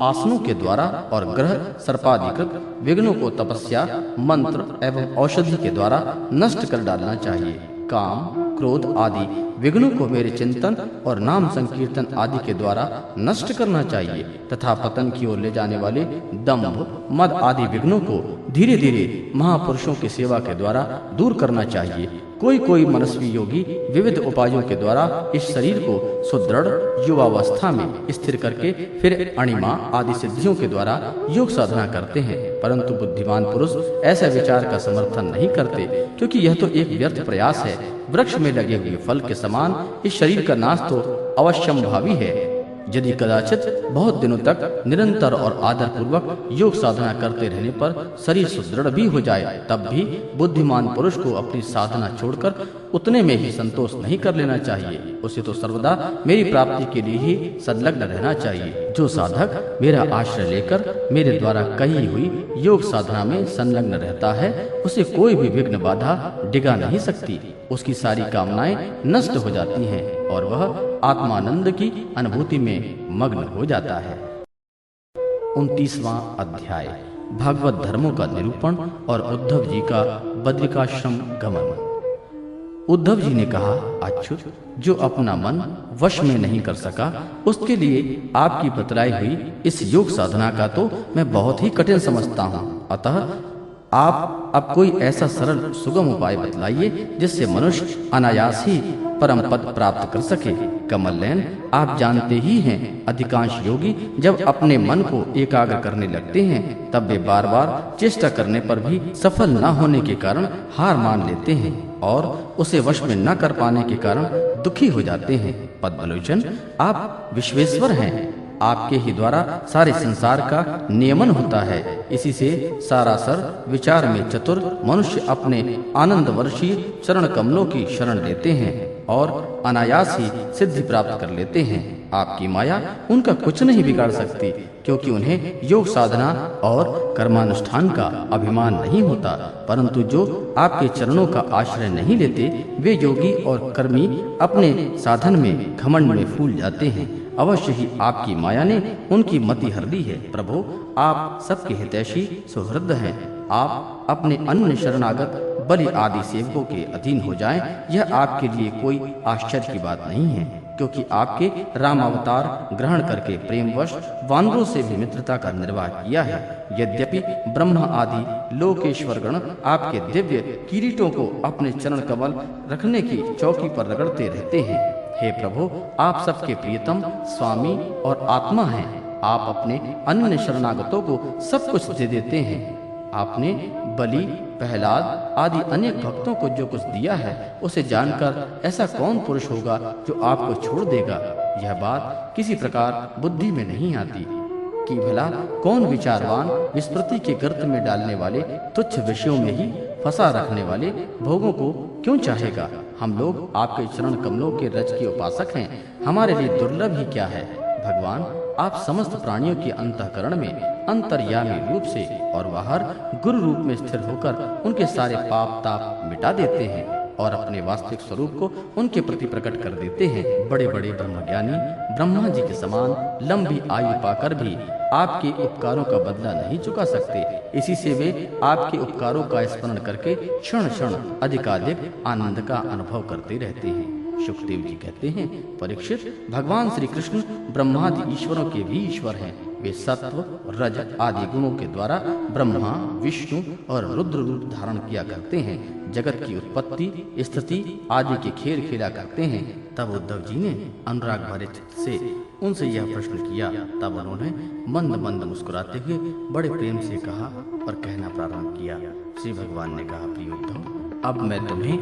आसनों के द्वारा और ग्रह सर्पाधिकृत विघ्नों को तपस्या, मंत्र एवं औषधि के द्वारा नष्ट कर डालना चाहिए। काम, क्रोध आदि विघ्नों को मेरे चिंतन और नाम संकीर्तन आदि के द्वारा नष्ट करना चाहिए तथा पतन की ओर ले जाने वाले दंभ, मद आदि विघ्नों को धीरे धीरे महापुरुषों की सेवा के द्वारा दूर करना चाहिए। कोई मनस्वी योगी विविध उपायों के द्वारा इस शरीर को सुदृढ़ युवावस्था में स्थिर करके फिर अणिमा आदि सिद्धियों के द्वारा योग साधना करते हैं, परंतु बुद्धिमान पुरुष ऐसे विचार का समर्थन नहीं करते, क्योंकि यह तो एक व्यर्थ प्रयास है। वृक्ष में लगे हुए फल के समान इस शरीर का नाश तो अवश्यंभावी है। यदि कदाचित बहुत दिनों तक निरंतर और आदर पूर्वक योग साधना करते रहने पर शरीर सुदृढ़ भी हो जाए, तब भी बुद्धिमान पुरुष को अपनी साधना छोड़कर उतने में ही संतोष नहीं कर लेना चाहिए। उसे तो सर्वदा मेरी प्राप्ति के लिए ही संलग्न रहना चाहिए। जो साधक मेरा आश्रय लेकर मेरे द्वारा कही हुई योग साधना में संलग्न रहता है, उसे कोई भी विघ्न बाधा डिगा नहीं सकती। उसकी सारी कामनाएं नष्ट हो जाती हैं और वह आत्मानंद की अनुभूति में मग्न हो जाता है। 29वां अध्याय, भागवत धर्मों का निरूपण और उद्धव जी का बद्रिकाश्रम गमन। उद्धव जी ने कहा, अच्युत, जो अपना मन वश में नहीं कर सका, उसके लिए आपकी बतलाई हुई इस योग साधना का तो मैं बहुत ही कठिन समझता हूँ। अतः आप अब कोई ऐसा सरल सुगम उपाय बतलाइए जिससे मनुष्य अनायास ही परम पद प्राप्त कर सके। कमल नयन, आप जानते ही हैं, अधिकांश योगी जब अपने मन को एकाग्र करने लगते हैं तब वे बार बार चेष्टा करने पर भी सफल न होने के कारण हार मान लेते हैं और उसे वश में न कर पाने के कारण दुखी हो जाते हैं। पद्मलोचन, आप विश्वेश्वर हैं, आपके ही द्वारा सारे संसार का नियमन होता है। इसी से सारासर विचार में चतुर मनुष्य अपने आनंद वर्षीय चरण कमलों की शरण लेते हैं और अनायास ही सिद्धि प्राप्त कर लेते हैं। आपकी माया उनका कुछ नहीं बिगाड़ सकती, क्योंकि उन्हें योग साधना और कर्मानुष्ठान का अभिमान नहीं होता, परंतु जो आपके चरणों का आश्रय नहीं लेते वे योगी और कर्मी अपने साधन में घमंड में फूल जाते हैं। अवश्य ही आपकी माया ने उनकी मति हर ली है। प्रभु, आप सबके हितैषी सुहृद हैं। आप अपने अन्य शरणागत बलि आदि सेवकों के अधीन हो जाएं, यह आपके लिए कोई आश्चर्य की बात नहीं है, क्योंकि आपके राम अवतार ग्रहण करके प्रेमवश वानरों से भी मित्रता का निर्वाह किया है। यद्यपि ब्रह्मा आदि लोकेश्वर गण आपके दिव्य किरीटों को अपने चरण कमल रखने की चौकी पर रगड़ते रहते हैं। हे प्रभु, आप सबके प्रियतम स्वामी और आत्मा हैं। आप अपने अन्य शरणागतों को सब कुछ दे देते हैं। आपने बलि, प्रहलाद आदि अनेक भक्तों को जो कुछ दिया है, उसे जानकर ऐसा कौन पुरुष होगा जो आपको छोड़ देगा। यह बात किसी प्रकार बुद्धि में नहीं आती कि भला कौन विचारवान विस्मृति के गर्त में डालने वाले तुच्छ विषयों में ही फंसा रखने वाले भोगों को क्यों चाहेगा। हम लोग आपके चरण कमलों के रज के उपासक हैं, हमारे लिए दुर्लभ ही क्या है। भगवान, आप समस्त प्राणियों के अंतःकरण में अंतर्यामी रूप से और बाहर गुरु रूप में स्थिर होकर उनके सारे पाप ताप मिटा देते हैं और अपने वास्तविक स्वरूप को उनके प्रति प्रकट कर देते हैं। बड़े बड़े ब्रह्मज्ञानी ब्रह्मा जी के समान लंबी आयु पाकर भी आपके उपकारों का बदला नहीं चुका सकते। इसी से वे आपके उपकारों का स्मरण करके क्षण क्षण अधिकाधिक आनंद का अनुभव करते रहते हैं। सुखदेव जी कहते हैं, परीक्षित, भगवान श्री कृष्ण ब्रह्मादि ईश्वरों के भी ईश्वर हैं वे सत्व, रज आदि गुणों के द्वारा ब्रह्मा, विष्णु और रुद्र रूप धारण किया करते हैं, जगत की उत्पत्ति, स्थिति आदि के खेल खेला करते हैं। तब उद्धव जी ने अनुराग भरे चित्त से उनसे यह प्रश्न किया। तब उन्होंने मंद मंद मुस्कुराते हुए बड़े प्रेम से कहा और कहना प्रारंभ किया। श्री भगवान ने कहा, प्रिय उद्धव, अब मैं तुम्हें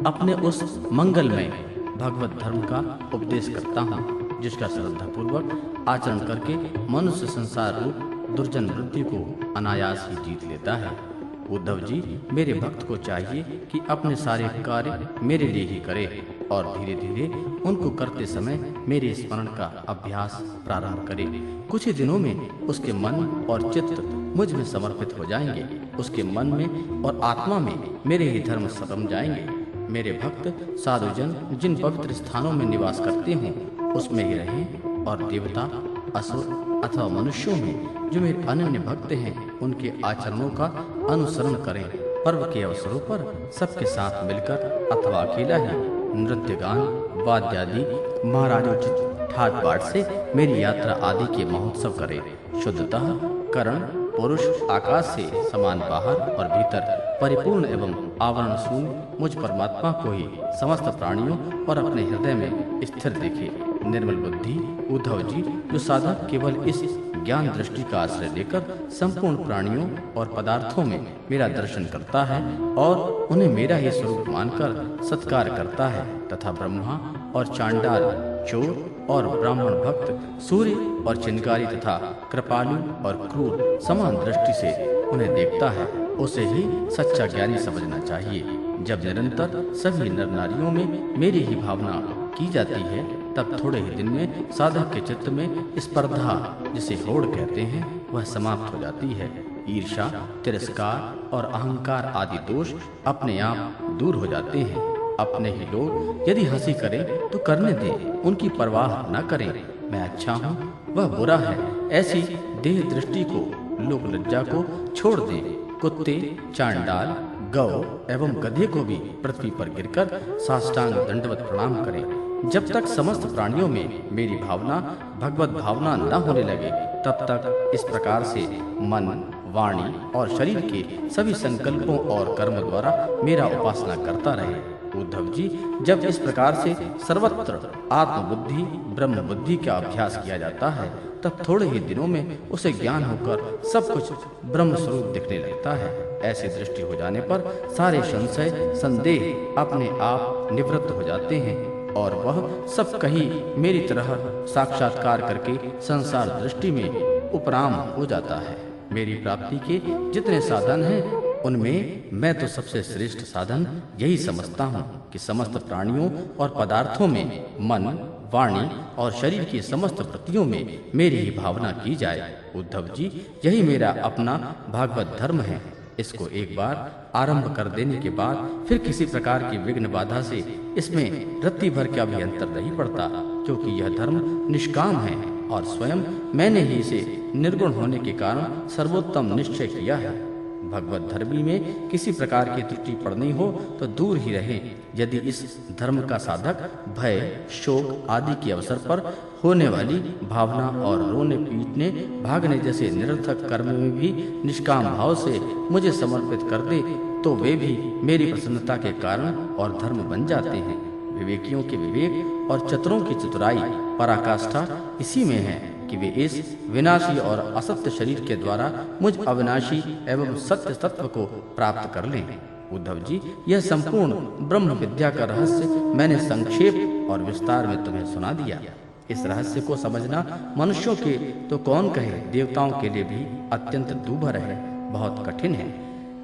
अपने उस मंगलमय भगवत धर्म का उपदेश करता हूँ, जिसका श्रद्धा पूर्वक आचरण करके मनुष्य संसार रूप दुर्जन वृत्ति को अनायास ही जीत लेता है। उद्धव जी, मेरे भक्त को चाहिए कि अपने सारे कार्य मेरे लिए ही करे और धीरे धीरे उनको करते समय मेरे स्मरण का अभ्यास प्रारंभ करे। कुछ ही दिनों में उसके मन और चित्त मुझ में समर्पित हो जाएंगे। उसके मन में और आत्मा में मेरे ही धर्म सम जाएंगे। मेरे भक्त साधुजन जिन पवित्र स्थानों में निवास करते हों, उसमें ही रहें और देवता, असुर अथवा मनुष्यों में जो मेरे अनन्य भक्त हैं, उनके आचरणों का अनुसरण करें। पर्व के अवसरों पर सबके साथ मिलकर अथवा अकेला ही नृत्य गान, वाद्यादि, महाराजोचित ठाट बाट से मेरी यात्रा आदि के महोत्सव करें। शुद्धतः करण, पुरुष आकाश से समान बाहर और भीतर परिपूर्ण एवं आवरण शून्य मुझ परमात्मा को ही समस्त प्राणियों और अपने हृदय में स्थिर देखे। निर्मल बुद्धि उद्धव जी, जो साधक केवल इस ज्ञान दृष्टि का आश्रय लेकर संपूर्ण प्राणियों और पदार्थों में मेरा दर्शन करता है और उन्हें मेरा ही स्वरूप मानकर सत्कार करता है, तथा ब्रह्मा और चांडाल, चोर और ब्राह्मण भक्त, सूर्य और चिनकारी तथा कृपालु और क्रूर समान दृष्टि से उन्हें देखता है, उसे ही सच्चा ज्ञानी समझना चाहिए। जब निरंतर सभी नर नारियों में मेरी ही भावना की जाती है, तब थोड़े ही दिन में साधक के चित्त में स्पर्धा, जिसे होड़ कहते हैं, वह समाप्त हो जाती है। ईर्ष्या, तिरस्कार और अहंकार आदि दोष अपने आप दूर हो जाते हैं। अपने ही लोग यदि हंसी करें तो करने दें, उनकी परवाह न करें। मैं अच्छा हूँ, वह बुरा है, ऐसी देह दृष्टि को, लोक लज्जा को छोड़ दें। कुत्ते, चांडाल, गौ एवं गधे को भी पृथ्वी पर गिरकर साष्टांग दंडवत प्रणाम करें। जब तक समस्त प्राणियों में मेरी भावना, भगवत भावना न होने लगे, तब तक इस प्रकार से मन, वाणी और शरीर के सभी संकल्पों और कर्म द्वारा मेरा उपासना करता रहे। उद्धव जी, जब इस प्रकार से सर्वत्र आत्मबुद्धि, ब्रह्म बुद्धि का अभ्यास किया जाता है, तब थोड़े ही दिनों में उसे ज्ञान होकर सब कुछ ब्रह्म स्वरूप दिखने लगता है। ऐसी दृष्टि हो जाने पर सारे संशय, संदेह अपने आप निवृत्त हो जाते हैं और वह सब कहीं मेरी तरह साक्षात्कार करके संसार दृष्टि में उपराम हो जाता है। मेरी प्राप्ति के जितने साधन हैं, उनमें मैं तो सबसे श्रेष्ठ साधन यही समझता हूँ कि समस्त प्राणियों और पदार्थों में मन, वाणी और शरीर की समस्त वृत्तियों में मेरी ही भावना की जाए। उद्धव जी, यही मेरा अपना भागवत धर्म है। इसको एक बार आरंभ कर देने के बाद फिर किसी प्रकार की विघ्न बाधा से इसमें रत्ती भर का भी अंतर नहीं पड़ता, क्योंकि यह धर्म निष्काम है और स्वयं मैंने ही इसे निर्गुण होने के कारण सर्वोत्तम निश्चय किया है। भगवत धर्मी में किसी प्रकार की त्रुटि पड़नी हो तो दूर ही रहें। यदि इस धर्म का साधक भय, शोक आदि के अवसर पर होने वाली भावना और रोने, पीटने, भागने जैसे निरर्थक कर्म में भी निष्काम भाव से मुझे समर्पित कर दे, तो वे भी मेरी प्रसन्नता के कारण और धर्म बन जाते हैं। विवेकियों के विवेक और चतुरों की चतुराई पराकाष्ठा इसी में है कि वे इस विनाशी और असत्य शरीर के द्वारा मुझ अविनाशी एवं सत्य तत्व को प्राप्त कर लें। उद्धव जी, यह संपूर्ण ब्रह्म विद्या का रहस्य मैंने संक्षेप और विस्तार में तुम्हें सुना दिया। इस रहस्य को समझना मनुष्यों के तो कौन कहे, देवताओं के लिए भी अत्यंत दूभर है, बहुत कठिन है।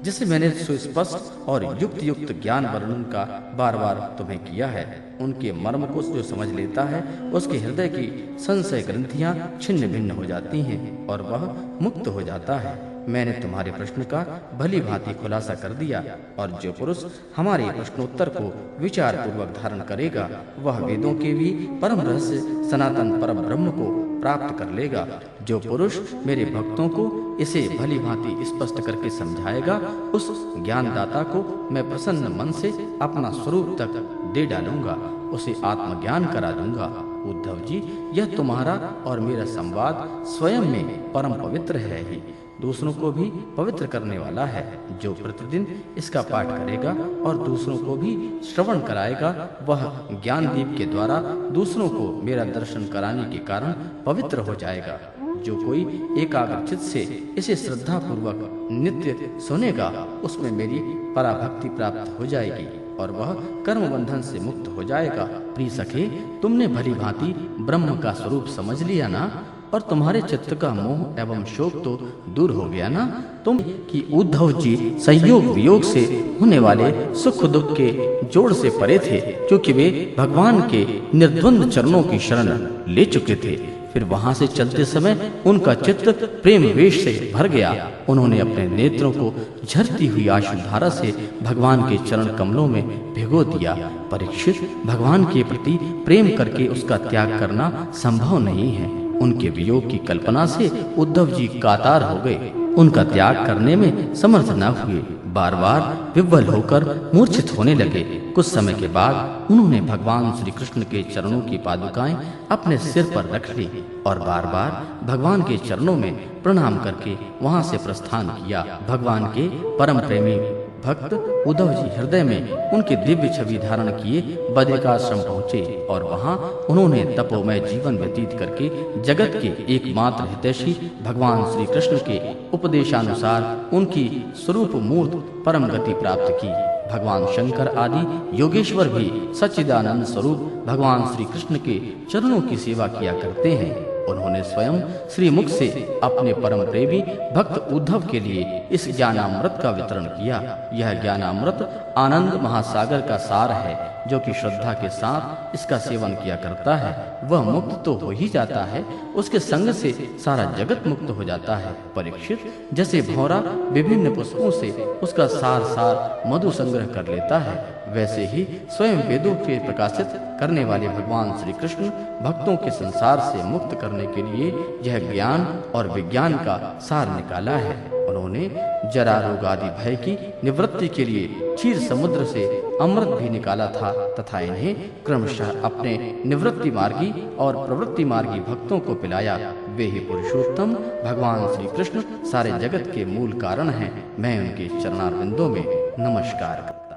जिसे मैंने सुस्पष्ट और युक्त युक्त ज्ञान वर्णन का बार बार तुम्हें किया है, उनके मर्म को जो समझ लेता है, उसके हृदय की संशय ग्रंथियां छिन्न भिन्न हो जाती हैं और वह मुक्त हो जाता है। मैंने तुम्हारे प्रश्न का भली भांति खुलासा कर दिया, और जो पुरुष हमारे प्रश्नोत्तर को विचार पूर्वक धारण करेगा, वह वेदों के भी परम रहस्य सनातन परम ब्रह्म को प्राप्त कर लेगा। जो पुरुष मेरे भक्तों को इसे भली भांति स्पष्ट करके समझाएगा, उस ज्ञानदाता को मैं प्रसन्न मन से अपना स्वरूप तक दे डालूंगा, उसे आत्मज्ञान करा दूंगा। उद्धव जी, यह तुम्हारा और मेरा संवाद स्वयं में परम पवित्र है ही, दूसरों को भी पवित्र करने वाला है। जो प्रतिदिन इसका पाठ करेगा और दूसरों को भी श्रवण कराएगा, वह ज्ञान दीप के द्वारा दूसरों को मेरा दर्शन कराने के कारण पवित्र हो जाएगा। जो कोई एकाग्रचित से इसे श्रद्धा पूर्वक नित्य सुनेगा, उसमें मेरी पराभक्ति प्राप्त हो जाएगी और वह कर्म बंधन से मुक्त हो जाएगा। प्रिय सखे, तुमने भली भांति ब्रह्म का स्वरूप समझ लिया ना, और तुम्हारे चित्त का मोह एवं शोक तो दूर हो गया ना। तुम कि उद्धव जी संयोग वियोग से होने वाले सुख दुख के जोड़ से परे थे, क्योंकि वे भगवान के निर्द्वंद चरणों की शरण ले चुके थे। फिर वहां से चलते समय उनका चित्त प्रेम वेश से भर गया। उन्होंने अपने नेत्रों को झरती हुई आशुधारा से भगवान के चरण कमलों में भिगो दिया। परीक्षित, भगवान के प्रति प्रेम करके उसका त्याग करना संभव नहीं है। उनके वियोग की कल्पना से उद्धव जी कातर हो गए, उनका त्याग करने में समर्थ न हुए, बार बार विह्वल होकर मूर्छित होने लगे। कुछ समय के बाद उन्होंने भगवान श्री कृष्ण के चरणों की पादुकाएं अपने सिर पर रख ली और बार बार भगवान के चरणों में प्रणाम करके वहां से प्रस्थान किया। भगवान के परम प्रेमी भक्त उद्धव जी हृदय में उनकी दिव्य छवि धारण किए बद्रिकाश्रम पहुँचे और वहाँ उन्होंने तपोमय जीवन व्यतीत करके जगत के एकमात्र हितैषी भगवान श्री कृष्ण के उपदेशानुसार उनकी स्वरूप मूर्त परम गति प्राप्त की। भगवान शंकर आदि योगेश्वर भी सच्चिदानंद स्वरूप भगवान श्री कृष्ण के चरणों की सेवा किया करते हैं। उन्होंने स्वयं श्री मुख से अपने परम प्रेमी भक्त उद्धव के लिए इस ज्ञानामृत का वितरण किया। यह ज्ञानामृत आनंद महासागर का सार है। जो कि श्रद्धा के साथ इसका सेवन किया करता है, वह मुक्त तो हो ही जाता है, उसके संग से सारा जगत मुक्त हो जाता है। परीक्षित, जैसे भौरा विभिन्न पुष्पों से उसका सार सार मधु संग्रह कर लेता है, वैसे ही स्वयं वेदों के प्रकाशित करने वाले भगवान श्री कृष्ण भक्तों के संसार से मुक्त करने के लिए यह ज्ञान और विज्ञान का सार निकाला है। उन्होंने जरा रोग आदि भय की निवृत्ति के लिए क्षीर समुद्र से अमृत भी निकाला था तथा इन्हें क्रमशः अपने निवृत्ति मार्गी और प्रवृत्ति मार्गी भक्तों को पिलाया। वे ही पुरुषोत्तम भगवान श्री कृष्ण सारे जगत के मूल कारण हैं। मैं उनके चरणारविंदों में नमस्कार